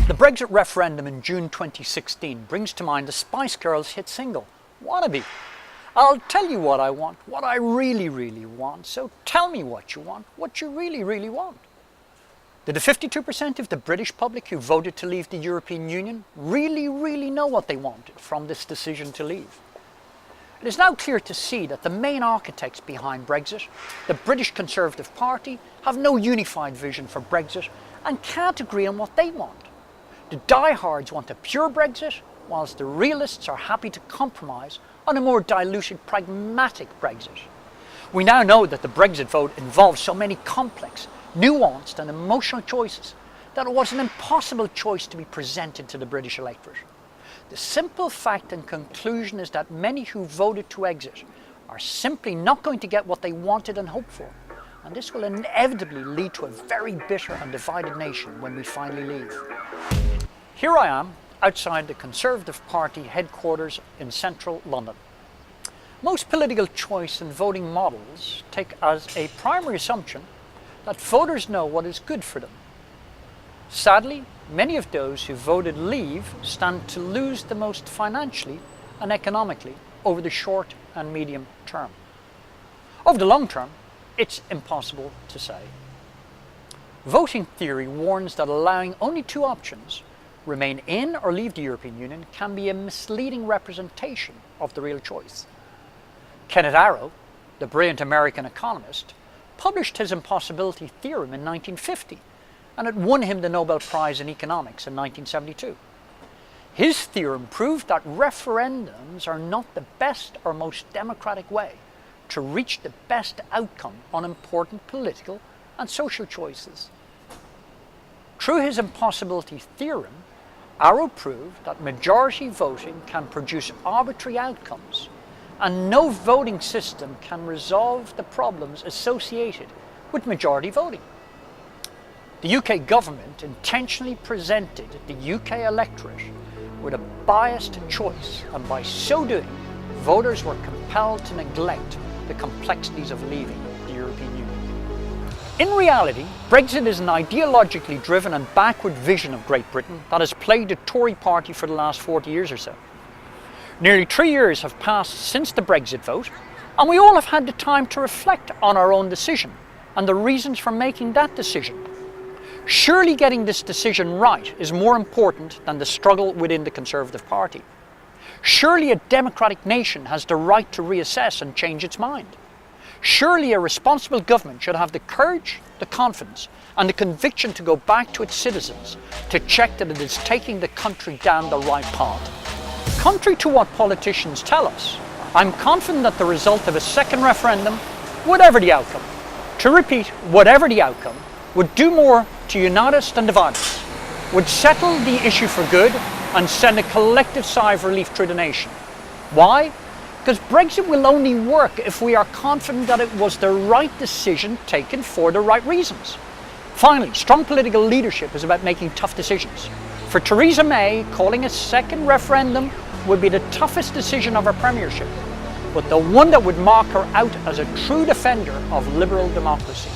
The Brexit referendum in June 2016 brings to mind the Spice Girls' hit single, Wannabee. I'll tell you what I want, what I really, really want, so tell me what you want, what you really, really want. Did the 52% of the British public who voted to leave the European Union really, really know what they wanted from this decision to leave? It is now clear to see that the main architects behind Brexit, the British Conservative Party, have no unified vision for Brexit and can't agree on what they want. The diehards want a pure Brexit, whilst the realists are happy to compromise on a more diluted, pragmatic Brexit. We now know that the Brexit vote involves so many complex, nuanced and emotional choices that it was an impossible choice to be presented to the British electorate. The simple fact and conclusion is that many who voted to exit are simply not going to get what they wanted and hoped for, and this will inevitably lead to a very bitter and divided nation when we finally leave. Here I am, outside the Conservative Party headquarters in central London. Most political choice and voting models take as a primary assumption that voters know what is good for them. Sadly, many of those who voted leave stand to lose the most financially and economically over the short and medium term. Over the long term, it's impossible to say. Voting theory warns that allowing only two options, remain in or leave the European Union, can be a misleading representation of the real choice. Kenneth Arrow, the brilliant American economist, published his impossibility theorem in 1950, and it won him the Nobel Prize in Economics in 1972. His theorem proved that referendums are not the best or most democratic way to reach the best outcome on important political and social choices. Through his impossibility theorem, Arrow proved that majority voting can produce arbitrary outcomes, and no voting system can resolve the problems associated with majority voting. The UK government intentionally presented the UK electorate with a biased choice, and by so doing, voters were compelled to neglect the complexities of leaving the European Union. In reality, Brexit is an ideologically driven and backward vision of Great Britain that has plagued the Tory party for the last 40 years or so. Nearly 3 years have passed since the Brexit vote, and we all have had the time to reflect on our own decision and the reasons for making that decision. Surely getting this decision right is more important than the struggle within the Conservative Party. Surely a democratic nation has the right to reassess and change its mind. Surely a responsible government should have the courage, the confidence and the conviction to go back to its citizens to check that it is taking the country down the right path. Contrary to what politicians tell us, I'm confident that the result of a second referendum, whatever the outcome, to repeat, whatever the outcome, would do more to unite us than divide us, would settle the issue for good and send a collective sigh of relief through the nation. Why? Because Brexit will only work if we are confident that it was the right decision taken for the right reasons. Finally, strong political leadership is about making tough decisions. For Theresa May, calling a second referendum would be the toughest decision of her premiership, but the one that would mark her out as a true defender of liberal democracy.